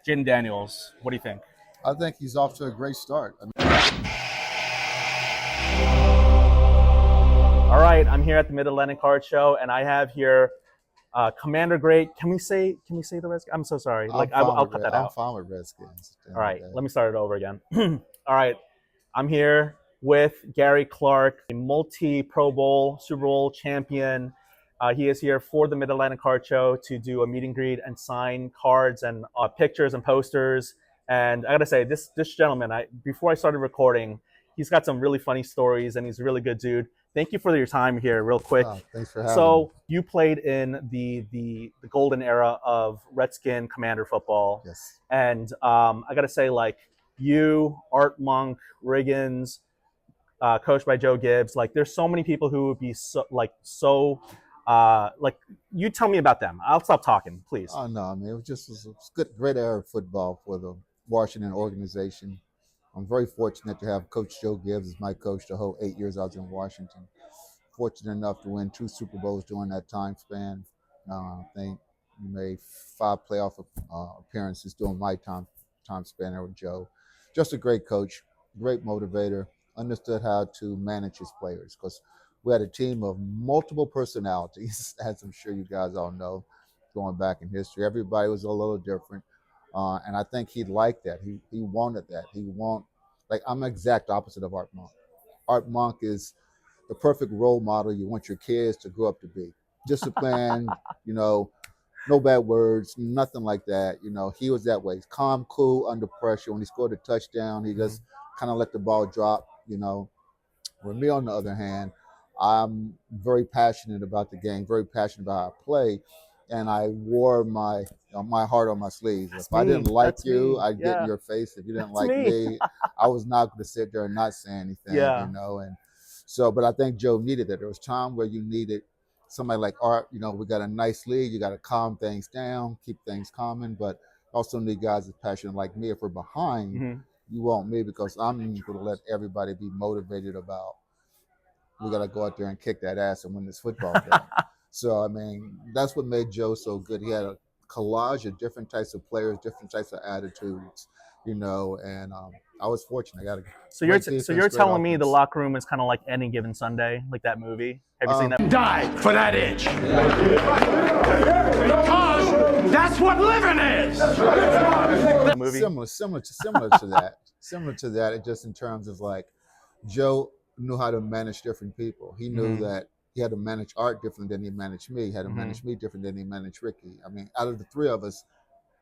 Jaden Daniels. What do you think? I think he's off to a great start. All right, I'm here at the Mid-Atlantic Card Show, and I have here Commander Great. Can we say the Redskins? I'm so sorry. I'll cut that out. I'm fine with Redskins. All right, let me start it over again. All right, I'm here with Gary Clark, a multi-Pro Bowl, Super Bowl champion. He is here for the Mid-Atlantic Card Show to do a meet and greet and sign cards and pictures and posters. And I gotta say, this gentleman, before I started recording, he's got some really funny stories, and he's a really good dude. Thank you for your time here, real quick. Oh, thanks for having me. You played in the golden era of Redskin Commander football. Yes. And I gotta say, like you, Art Monk, Riggins, coached by Joe Gibbs. Like, there's so many people who would be you tell me about them. I'll stop talking, please. Oh no, I mean, it was a great era of football for the Washington organization. I'm very fortunate to have Coach Joe Gibbs as my coach the whole 8 years I was in Washington. Fortunate enough to win 2 Super Bowls during that time span. I think we made 5 playoff appearances during my time span there with Joe. Just a great coach, great motivator, understood how to manage his players, because we had a team of multiple personalities, as I'm sure you guys all know, going back in history. Everybody was a little different. And I think he liked that. He wanted that. I'm the exact opposite of Art Monk. Art Monk is the perfect role model you want your kids to grow up to be. Disciplined, no bad words, nothing like that. He was that way. He's calm, cool, under pressure. When he scored a touchdown, he just kind of let the ball drop, With me, on the other hand, I'm very passionate about the game, very passionate about how I play. And I wore my heart on my sleeve. If I didn't like you, I'd get in your face. If you didn't like me, I was not going to sit there and not say anything, And so, but I think Joe needed that. There was time where you needed somebody like Art. We got a nice league. You got to calm things down, keep things calming, but also need guys that's passionate like me. If we're behind, you want me, because I'm going to let everybody be motivated about, we got to go out there and kick that ass and win this football game. So, I mean, that's what made Joe so good. He had a collage of different types of players, different types of attitudes, and I was fortunate. So you're telling me the locker room is kind of like Any Given Sunday, like that movie? Have you seen that? Die for that itch. Because that's what living is. Movie? Similar to that. Similar to that, it just in terms of like, Joe knew how to manage different people. He knew that he had to manage Art different than he managed me. He had to manage me different than he managed Ricky. I mean, out of the 3 of us,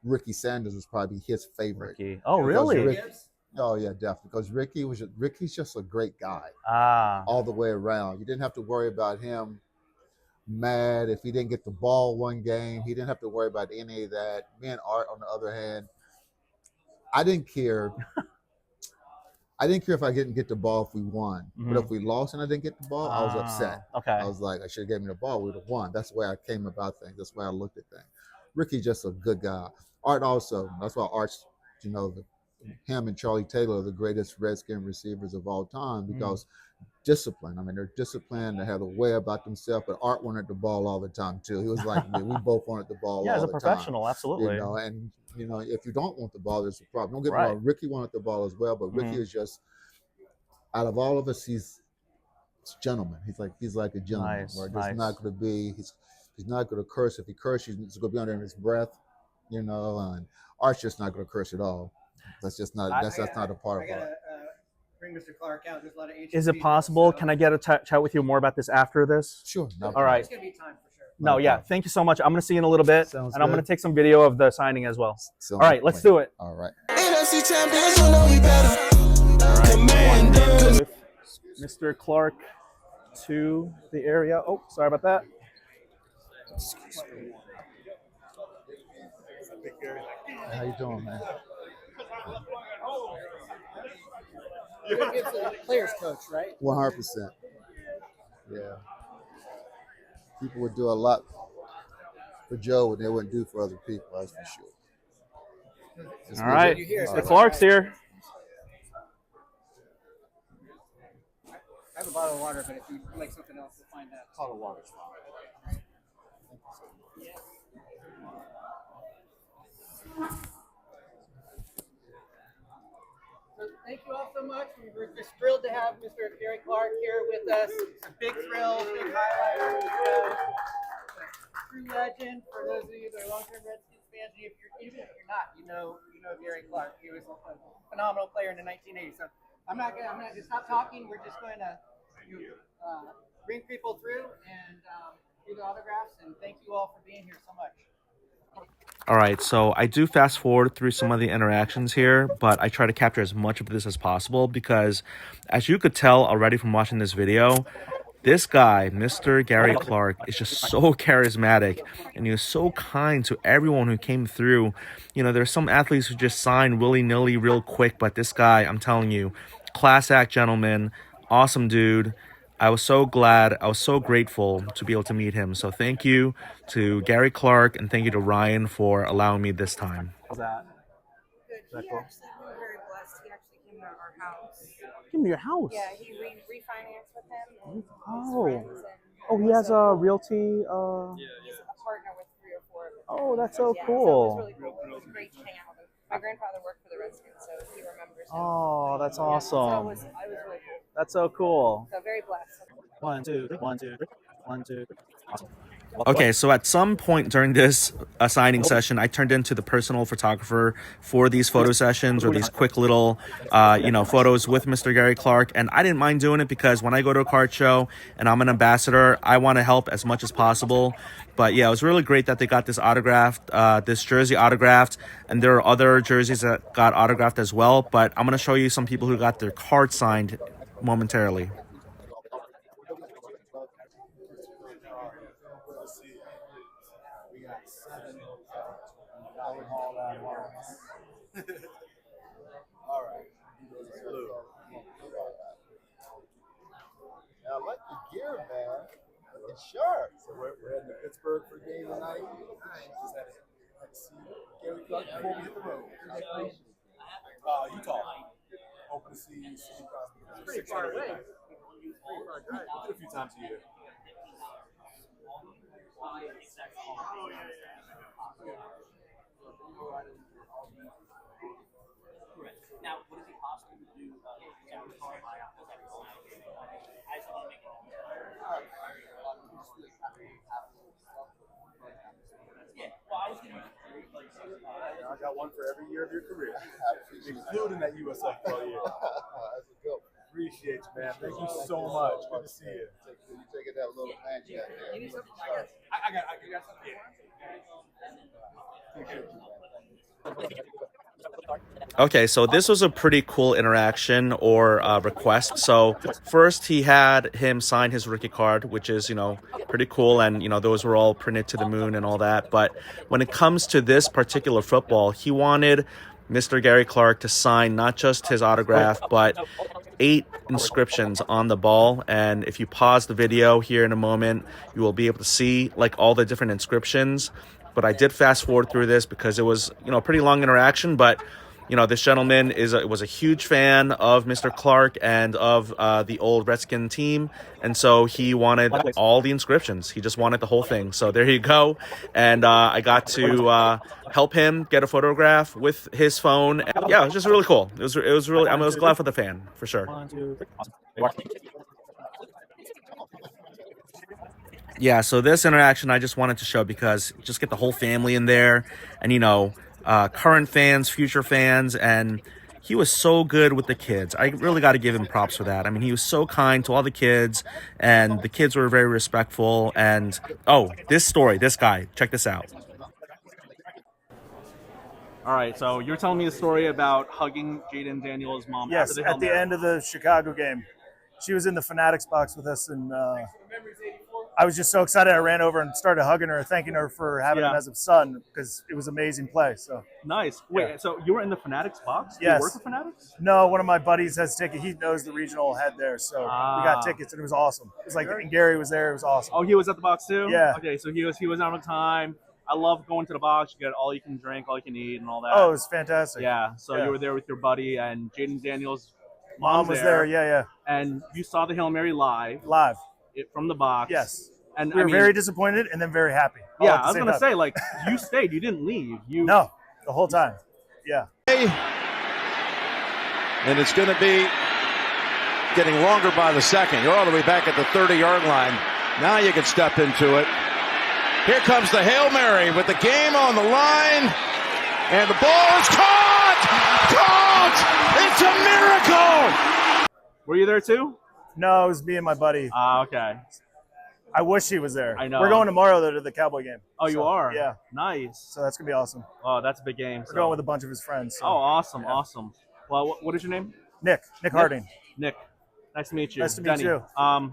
Ricky Sanders was probably his favorite. Ricky. Oh, really? Oh, yeah, definitely. Because Ricky's just a great guy all the way around. You didn't have to worry about him mad if he didn't get the ball one game. He didn't have to worry about any of that. Me and Art, on the other hand, I didn't care. I didn't care if I didn't get the ball if we won. But if we lost and I didn't get the ball, I was upset. Okay. I was like, I should have given me the ball. We would have won. That's the way I came about things. That's the way I looked at things. Ricky's just a good guy. Art also. That's why Art's, him and Charlie Taylor are the greatest Redskin receivers of all time, because discipline. I mean, they're disciplined. They have a way about themselves. But Art wanted the ball all the time too. He was like me. We both wanted the ball all the time. Yeah, as a professional, absolutely. And if you don't want the ball, there's a problem. Don't get me wrong. Ricky wanted the ball as well, but Ricky is just, out of all of us, he's a gentleman. He's like a gentleman. Nice, Where nice. He's not going to be. He's not going to curse. If he curses, he's going to be under his breath. And Art's just not going to curse at all. That's just not. That's not a part of Art. Bring Mr. Clark out. There's a lot of Is it possible? Can I get a chat with you more about this after this? Sure. No All right. It's going to be time for sure. No, yeah. Thank you so much. I'm going to see you in a little bit. Sounds and I'm good. going to take some video of the signing as well. All right, let's do it. All right. With Mr. Clark to the area. Oh, sorry about that. How you doing, man? It's a player's coach, right? 100%. Yeah. People would do a lot for Joe what they wouldn't do for other people, that's for sure. All right. Mr. Clark's here. I have a bottle of water, but if you like something else, we'll find out. Bottle of water's fine. you all so much. We're just thrilled to have Mr. Gary Clark here with us. It's a big thrill, big highlight of the show. True legend for those of you that are long-term Redskins fans. Even if you're not, you know Gary Clark. He was a phenomenal player in the 1980s. So I'm not going to stop talking. We're just going to bring people through and do the autographs. And thank you all for being here so much. All right, so I do fast forward through some of the interactions here, but I try to capture as much of this as possible because, as you could tell already from watching this video, this guy, Mr. Gary Clark, is just so charismatic, and he was so kind to everyone who came through. You know, there's some athletes who just sign willy-nilly real quick, but this guy, I'm telling you, class act gentleman, awesome dude. I was so glad, I was so grateful to be able to meet him. So thank you to Gary Clark, and thank you to Ryan for allowing me this time. How's that? Good. He actually, we were very blessed. He actually came to our house. Came to your house? Yeah, he refinanced with him. And Oh. his friends and Oh, he has so a realty. He's a partner with 3 or 4 of them. Oh, that's so yeah, cool. So it was really cool. It was great to hang out with him. My grandfather worked for the Redskins, so he remembers him. Oh, that's Yeah, awesome. so it was really cool. That's so cool. So very blessed. 1, 2, 3, 1, 2, 3, 1, 2, 3. Awesome. Okay, so at some point during this signing session, I turned into the personal photographer for these photo sessions or these quick little, photos with Mr. Gary Clark. And I didn't mind doing it because when I go to a card show and I'm an ambassador, I want to help as much as possible. But yeah, it was really great that they got this autographed, this jersey autographed. And there are other jerseys that got autographed as well. But I'm going to show you some people who got their card signed momentarily. All right. I like the gear, man. It's sharp. So we're heading to Pittsburgh for a game tonight. Just had to see Gary Clark before we hit the road. Utah. Hoping to see Civic. Pretty far away. A few times a year. Now, would it be possible to do I got one for every year of your career, including that USFL year. That's a good one. Appreciate you, man. Thank you so much. Good to see you. You take it that little plant you got there. You need something? I got something. Okay, so this was a pretty cool interaction or request. So first he had him sign his rookie card, which is, pretty cool. And, those were all printed to the moon and all that. But when it comes to this particular football, he wanted Mr. Gary Clark to sign not just his autograph, but 8 inscriptions on the ball. And if you pause the video here in a moment, you will be able to see all the different inscriptions. But I did fast forward through this because it was, a pretty long interaction. But, this gentleman was a huge fan of Mr. Clark and of the old Redskin team. And so he wanted all the inscriptions. He just wanted the whole thing. So there you go. And I got to help him get a photograph with his phone. And, yeah, it was just really cool. It was really, I was glad for the fan, for sure. 1, 2, 3. Awesome. Yeah, so this interaction I just wanted to show because just get the whole family in there and, current fans, future fans, and he was so good with the kids. I really got to give him props for that. I mean, he was so kind to all the kids, and the kids were very respectful. And, this guy, check this out. All right, so you're telling me a story about hugging Jaden Daniels' mom. Yes, at the end of the Chicago game. She was in the Fanatics box with us, and I was just so excited. I ran over and started hugging her, thanking her for having him as a son because it was an amazing play. So nice. Wait, so you were in the Fanatics box? Yes. You work for Fanatics? No, one of my buddies has tickets. He knows the regional head there, so we got tickets, and it was awesome. It was and Gary was there. It was awesome. Oh, he was at the box too? Yeah. Okay, so he was on time. I love going to the box. You get all you can drink, all you can eat, and all that. Oh, it was fantastic. Yeah. So you were there with your buddy, and Jaden Daniels' mom was there. Yeah. And you saw the Hail Mary live from the box. Yes. And we were very disappointed and then very happy. Yeah, I was gonna say you stayed. You didn't leave. No, the whole time. Yeah. and it's going to be getting longer by the second. You're all the way back at the 30-yard line. Now you can step into it. Here comes the Hail Mary with the game on the line, and the ball is caught! Caught! It's a miracle! Were you there too? No, it was me and my buddy. Okay. I wish he was there. I know. We're going tomorrow though to the Cowboy game. Oh, you are? Yeah. Nice. So that's gonna be awesome. Oh, that's a big game. We're going with a bunch of his friends. So. Oh, awesome, Yeah. awesome. Well, what is your name? Nick Harding. Nick. Nice to meet you. Nice to meet Denny. you.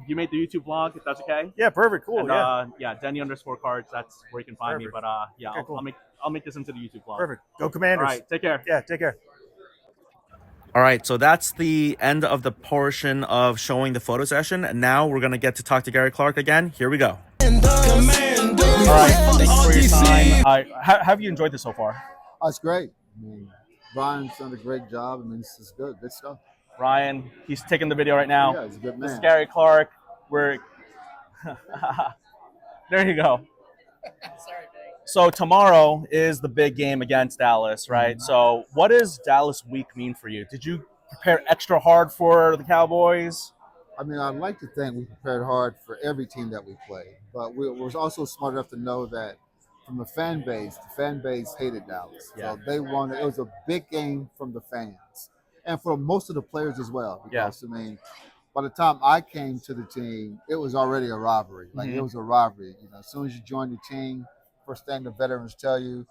You made the YouTube vlog, if that's okay. Yeah, perfect, cool. And, yeah, Denny_cards. That's where you can find Perfect. me. But yeah, Okay, cool. I'll make this into the YouTube vlog. Perfect. Go Commanders. All right, take care. Yeah, take care. All right, so that's the end of the portion of showing the photo session. And now we're going to get to talk to Gary Clark again. Here we go. All right, thank you for your time. How have you enjoyed this so far? Oh, it's great. I mean, Brian's done a great job. I mean, this is good stuff. Ryan, he's taking the video right now. Yeah, he's a good man. This is Gary Clark. We're there you go. Sorry, Dave. So tomorrow is the big game against Dallas, right? Mm-hmm. So what does Dallas week mean for you? Did you prepare extra hard for the Cowboys? I mean, I'd like to think we prepared hard for every team that we played, but we were also smart enough to know that from the fan base hated Dallas. Yeah. So they wanted, it was a big game from the fans and for most of the players as well. Because, I mean, by the time I came to the team, it was already a rivalry. Like, it was a rivalry. You know, as soon as you join the team, first thing the veterans tell you,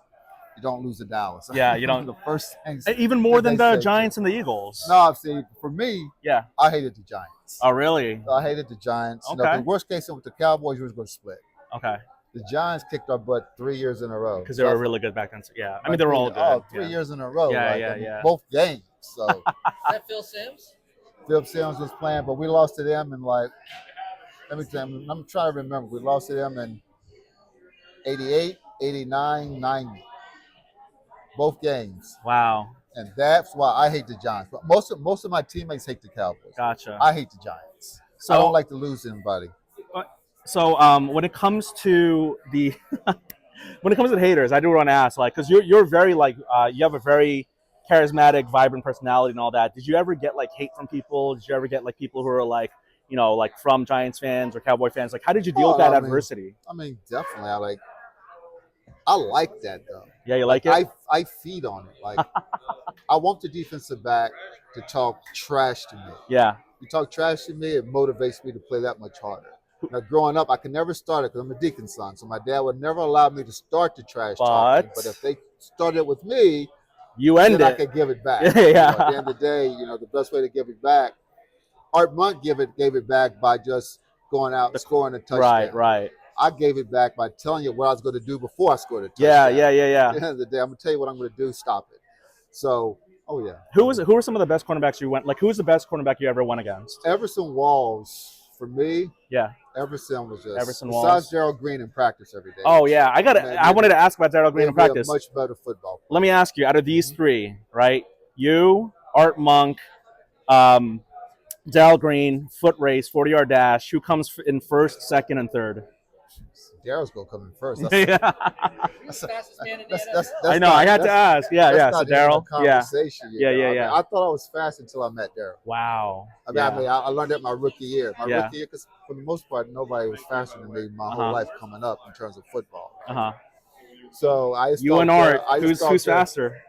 you don't lose to Dallas. Yeah, you don't. The first thing. Even more than the Giants and the Eagles. No, I've seen, for me, Yeah. I hated the Giants. Oh, really? I hated the Giants. You know, Okay. the worst case with the Cowboys, we was going to split. Okay. The Giants kicked our butt 3 years in a row. Because they were really good back then. Yeah. I mean, they were all good. Oh, 3 years in a row. Yeah, like, yeah, I mean, yeah. both games. So Is that Phil Simms? Phil Sims was playing, but we lost to them in like, let me tell you, I'm trying to remember. We lost to them in 88, 89, 90. Both games. Wow. And that's why I hate the Giants. But most of my teammates hate the Cowboys. Gotcha. I hate the Giants. So I don't like to lose to anybody. So when it comes to the when it comes to the haters, I do want to ask, like, because you're very like you have a very charismatic, vibrant personality and all that. Did you ever get like hate from people? Did you ever get like people who are like, you know, like from Giants fans or Cowboy fans? Like, how did you deal with that adversity? I mean, definitely. I like that though. Yeah, you like it? I feed on it. Like I want the defensive back to talk trash to me. Yeah. You talk trash to me, it motivates me to play that much harder. Now, growing up, I could never start it because I'm a deacon's son. So my dad would never allow me to start the trash talking. But if they started with me, you end then it. I could give it back. Yeah. You know, at the end of the day, you know, the best way to give it back, Art Monk gave it back by just going out and scoring a touchdown. Right. I gave it back by telling you what I was going to do before I scored a touchdown. Yeah. At the end of the day, I'm going to tell you what I'm going to do. Stop it. So, oh yeah. Who were some of the best cornerbacks you went? Like, who was the best cornerback you ever went against? Everson Walls, for me. Yeah. Everson was just. Everson besides Walls. Gerald Green in practice every day. Oh yeah, I wanted to ask about Darrell Green in practice. A much better football player. Let me ask you, out of these three, right? You, Art Monk, Darrell Green, foot race, 40-yard dash. Who comes in first, second, and third? Darrell's gonna come in first. He's the fastest man in the NFL. I know. I had to ask. Yeah. So Darrell. Yeah. Yeah. I mean, I thought I was fast until I met Darrell. Wow. I mean, I learned that my rookie year. Rookie year, because for the most part, nobody was faster than me my whole life coming up in terms of football. So I. You and Art. Who's faster?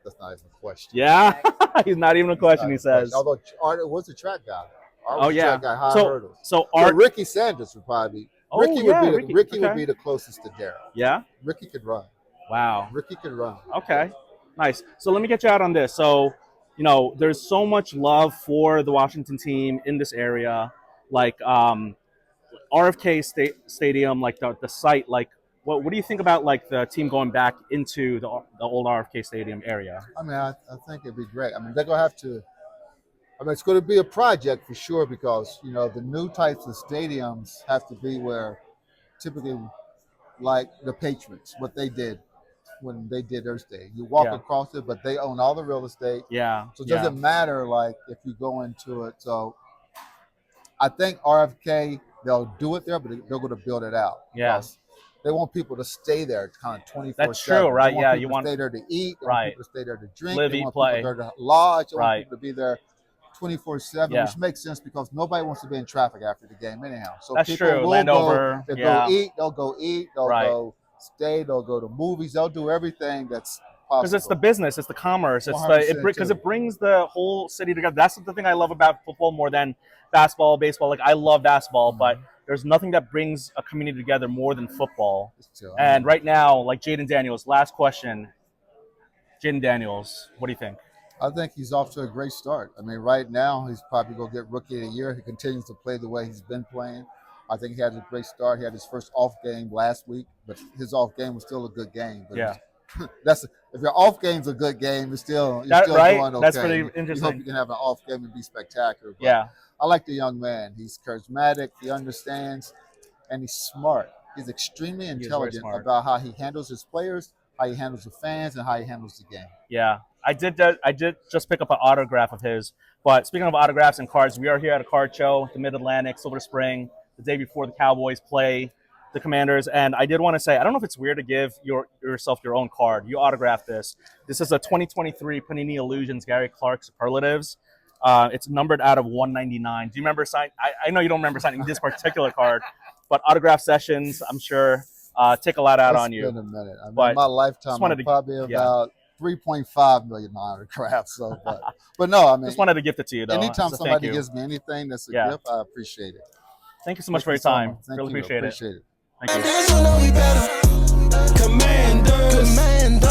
That's not even a question. Yeah. He's not even a question. He says. Although Art was a track guy. Art Oh was a yeah. track guy, high hurdles. So Art. Ricky Sanders would probably be. Ricky would be the closest to Darrell. Yeah. Ricky could run. Wow. Ricky could run. Okay. Nice. So let me get you out on this. So, you know, there's so much love for the Washington team in this area, like RFK Stadium, like the site. Like, what do you think about like the team going back into the old RFK Stadium area? I mean, I think it'd be great. I mean, they're gonna have to. I mean, it's going to be a project for sure because, you know, the new types of stadiums have to be where typically like the Patriots, what they did when they did their stadium. You walk across it, but they own all the real estate. Yeah. So it doesn't matter like if you go into it. So I think RFK, they'll do it there, but they're going to build it out. Yes. They want people to stay there kind of 24/7. That's true, right? They want Yeah, people you to want stay there to eat. They right. want people to stay there to drink. Live, they eat, want play. people there to lodge. They want Right. people to be there 24/7, Yeah. which makes sense because nobody wants to be in traffic after the game anyhow. So That's people true. will Landover, go. They'll yeah. go eat. They'll go eat. They'll Right. go stay. They'll go to movies. They'll do everything that's possible. Because it's the business, it's the commerce, it's 100% because too. it brings the whole city together. That's the thing I love about football more than basketball, baseball. Like I love basketball, but there's nothing that brings a community together more than football. And right now, like Jaden Daniels, last question. Jaden Daniels, what do you think? I think he's off to a great start. I mean, right now he's probably going to get Rookie of the Year. He continues to play the way he's been playing. I think he had a great start. He had his first off game last week, but his off game was still a good game. But Yeah. If your off game's a good game, you're still That, still right? doing okay. That's pretty You hope interesting. you can have an off game and be spectacular. But Yeah. I like the young man. He's charismatic. He understands, and he's smart. He's extremely intelligent smart. about how he handles his players, how he handles the fans, and how he handles the game. Yeah, I did just pick up an autograph of his. But speaking of autographs and cards, we are here at a card show, the Mid-Atlantic, Silver Spring, the day before the Cowboys play the Commanders. And I did want to say, I don't know if it's weird to give yourself your own card. You autographed this. This is a 2023 Panini Illusions Gary Clark Superlatives. It's numbered out of 199. Do you remember signing? I know you don't remember signing this particular card, but autograph sessions, I'm sure, take a lot out on you. It's been a minute. I mean, But in my lifetime, I'm probably about 3.5 million autographs. So, but no, I mean, just wanted to gift it to you, though. Anytime So somebody gives me anything that's a gift, I appreciate it. Thank you so much for your time. Thank Really you. appreciate it. Appreciate it. Thank you. Commander.